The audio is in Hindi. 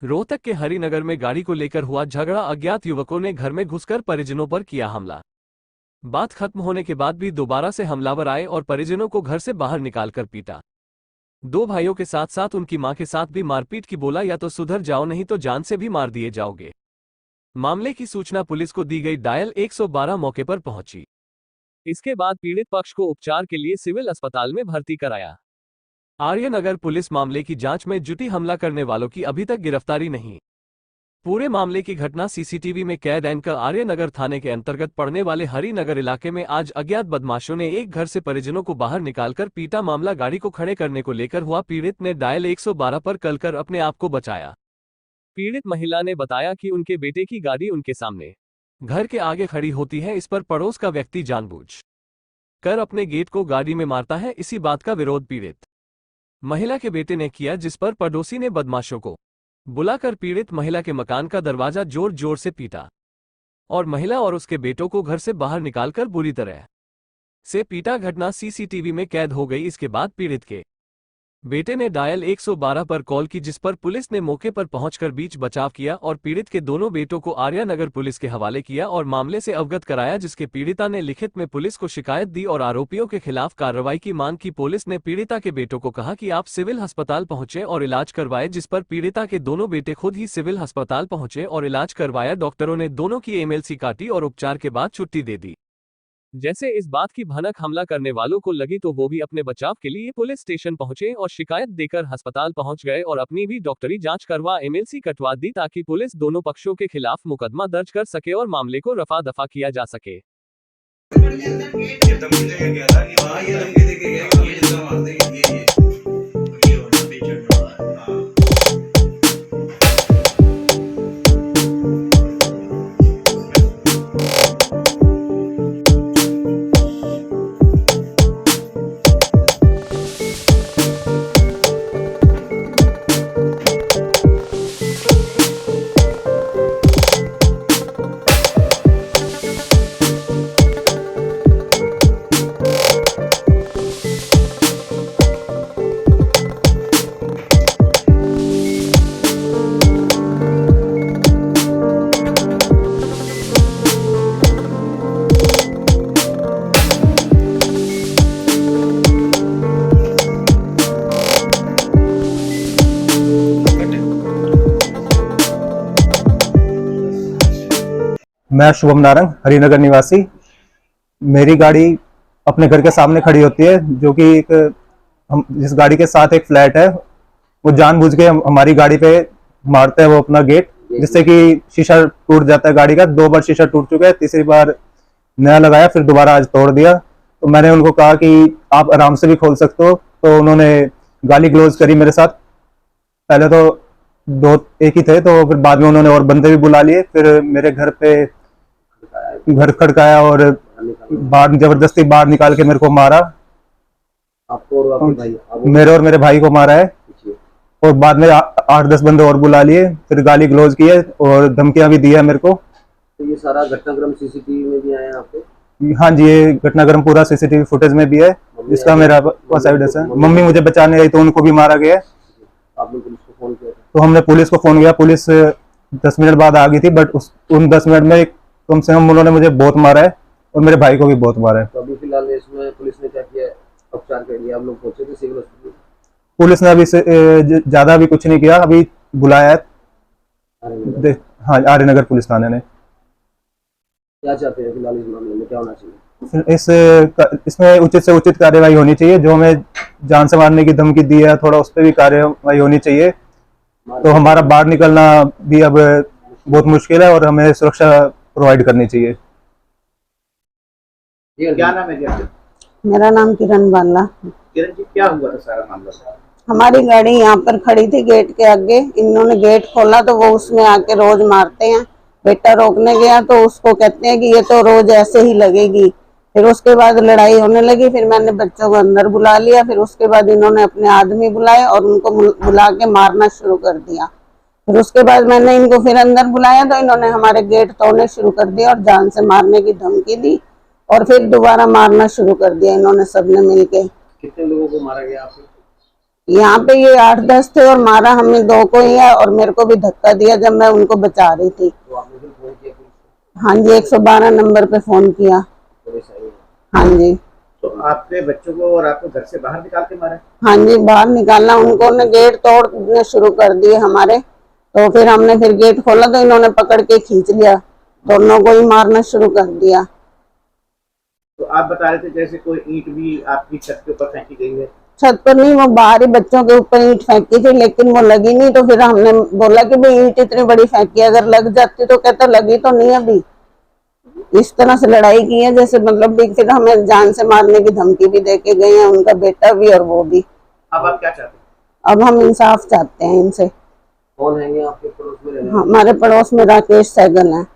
रोहतक के हरिनगर में गाड़ी को लेकर हुआ झगड़ा। अज्ञात युवकों ने घर में घुसकर परिजनों पर किया हमला। बात खत्म होने के बाद भी दोबारा से हमलावर आए और परिजनों को घर से बाहर निकालकर पीटा। दो भाइयों के साथ साथ उनकी मां के साथ भी मारपीट की। बोला, या तो सुधर जाओ नहीं तो जान से भी मार दिए जाओगे। मामले की सूचना पुलिस को दी गई। डायल 112 मौके पर पहुंची। इसके बाद पीड़ित पक्ष को उपचार के लिए सिविल अस्पताल में भर्ती कराया। आर्यनगर पुलिस मामले की जांच में जुटी। हमला करने वालों की अभी तक गिरफ्तारी नहीं। पूरे मामले की घटना सीसीटीवी में कैद। एंकर आर्यनगर थाने के अंतर्गत पड़ने वाले हरिनगर इलाके में आज अज्ञात बदमाशों ने एक घर से परिजनों को बाहर निकालकर पीटा। मामला गाड़ी को खड़े करने को लेकर हुआ। पीड़ित ने डायल 112 पर कॉल कर अपने आप को बचाया। पीड़ित महिला ने बताया कि उनके बेटे की गाड़ी उनके सामने घर के आगे खड़ी होती है। इस पर पड़ोस का व्यक्ति जानबूझ कर अपने गेट को गाड़ी में मारता है। इसी बात का विरोध पीड़ित महिला के बेटे ने किया, जिस पर पड़ोसी ने बदमाशों को बुलाकर पीड़ित महिला के मकान का दरवाजा जोर जोर से पीटा और महिला और उसके बेटों को घर से बाहर निकालकर बुरी तरह से पीटा। घटना सीसीटीवी में कैद हो गई। इसके बाद पीड़ित के बेटे ने डायल 112 पर कॉल की, जिस पर पुलिस ने मौके पर पहुंचकर बीच बचाव किया और पीड़ित के दोनों बेटों को आर्यनगर पुलिस के हवाले किया और मामले से अवगत कराया, जिसके पीड़िता ने लिखित में पुलिस को शिकायत दी और आरोपियों के खिलाफ कार्रवाई की मांग की। पुलिस ने पीड़िता के बेटों को कहा कि आप सिविल अस्पताल पहुंचे और इलाज करवाए, जिस पर पीड़िता के दोनों बेटे खुद ही सिविल अस्पताल पहुंचे और इलाज करवाया। डॉक्टरों ने दोनों की एमएलसी काटी और उपचार के बाद छुट्टी दे दी। जैसे इस बात की भनक हमला करने वालों को लगी तो वो भी अपने बचाव के लिए पुलिस स्टेशन पहुंचे और शिकायत देकर अस्पताल पहुंच गए और अपनी भी डॉक्टरी जांच करवा एमएलसी कटवा दी, ताकि पुलिस दोनों पक्षों के खिलाफ मुकदमा दर्ज कर सके और मामले को रफा दफा किया जा सके। मैं शुभम नारंग, हरिनगर निवासी। मेरी गाड़ी अपने घर के सामने खड़ी होती है, जो कि हम जिस गाड़ी के साथ एक फ्लैट है, वो जानबूझ के हमारी गाड़ी पे मारते हैं वो अपना गेट, जिससे कि शीशा टूट जाता है गाड़ी का। 2 बार शीशा टूट चुका है, तीसरी बार नया लगाया, फिर दोबारा आज तोड़ दिया। तो मैंने उनको कहा कि आप आराम से भी खोल सकते हो, तो उन्होंने गाली गलौज करी मेरे साथ। पहले तो एक ही थे, तो फिर बाद में उन्होंने और बंदे भी बुला लिए। फिर मेरे घर पे घर खड़काया और बाहर जबरदस्ती बाहर निकाल के मेरे को मारा। आपको और आपके भाई? मेरे और मेरे भाई को मारा है और बाद में 8-10 बंदे और बुला लिए, फिर गाली गलौज किए और धमकियां भी दी है मेरे को। तो ये सारा घटनाक्रम सीसीटीवी में भी आया आपको? हाँ जी, ये घटनाक्रम पूरा सीसीटीवी फुटेज में भी है, जिसका मेरा पास एविडेंस है। मम्मी मुझे बचाने आई तो उनको भी मारा गया। आपने पुलिस को फोन किया? तो हमने पुलिस को फोन किया, पुलिस 10 मिनट बाद आ गई थी, बट उन 10 मिनट में कम से कम उन्होंने मुझे बहुत मारा है और मेरे भाई को भी बहुत मारा है। तो अभी फिलहाल इसमें पुलिस ने क्या किया, उपचार कर लिया? आप लोग पहुंचे थे सिविल हॉस्पिटल? पुलिस ने अभी से ज्यादा भी कुछ नहीं किया, अभी बुलाया है। हाँ, आर्यनगर पुलिस थाने ने। क्या चाहते हैं फिलहाल इस मामले में, क्या होना चाहिए? इसमें उचित से उचित कार्यवाही होनी चाहिए। जो हमें जान से मारने की धमकी दी है, थोड़ा उस पर भी कार्यवाही होनी चाहिए। तो हमारा बाहर निकलना भी अब बहुत मुश्किल है और हमें सुरक्षा प्रोवाइड करनी चाहिए। क्या नाम है? मेरा नाम किरण बाला। किरण जी, क्या हुआ था सारा मामला? हमारी गाड़ी यहाँ पर खड़ी थी गेट के आगे, इन्होंने गेट खोला तो वो उसमें आके रोज मारते हैं। बेटा रोकने गया तो उसको कहते हैं कि ये तो रोज ऐसे ही लगेगी। फिर उसके बाद लड़ाई होने लगी, फिर मैंने बच्चों को अंदर बुला लिया। फिर उसके बाद इन्होंने अपने आदमी बुलाए और उनको बुला के मारना शुरू कर दिया। फिर उसके बाद मैंने इनको फिर अंदर बुलाया तो इन्होंने हमारे गेट तोड़ने शुरू कर दिया और जान से मारने की धमकी दी और फिर दोबारा मारना शुरू कर दिया इन्होंने सबने मिलके। कितने लोगों को मारा गया आपको? यहाँ पे ये 8-10 थे और मारा हमने 2 को ही है और मेरे को भी धक्का दिया जब मैं उनको बचा रही थी। तो आपने फिर फोन किया पुलिस को? हाँ जी, 112 नंबर पे फोन किया। पुलिस आई है। हाँ जी। तो आपके बच्चों को और आपको घर से बाहर निकाल के मारा? हाँ जी, बाहर निकालना, उनको ने गेट तोड़ने शुरू कर दिए हमारे, तो फिर हमने फिर गेट खोला तो इन्होंने पकड़ के खींच लिया, दोनों को ही मारना शुरू कर दिया। तो आप बता रहे थे जैसे कोई ईंट भी आपकी छत के ऊपर फेंकी गई है। छत पर नहीं, वो बाहर ही बच्चों के ऊपर ईंट फेंकी थी लेकिन वो लगी नहीं, तो फिर हमने बोला कि भाई ईंट इतनी बड़ी फेंकी, अगर लग जाती तो कहता लगी तो नहीं अभी। इस तरह से लड़ाई की है जैसे मतलब भी फिर हमें जान से मारने की धमकी भी देके गए हैं, उनका बेटा भी और वो भी। अब आप क्या चाहते हैं? अब हम इंसाफ चाहते हैं इनसे। कौन है ये आपके पड़ोस में रहने वाले? हमारे पड़ोस में राकेश सहगल है।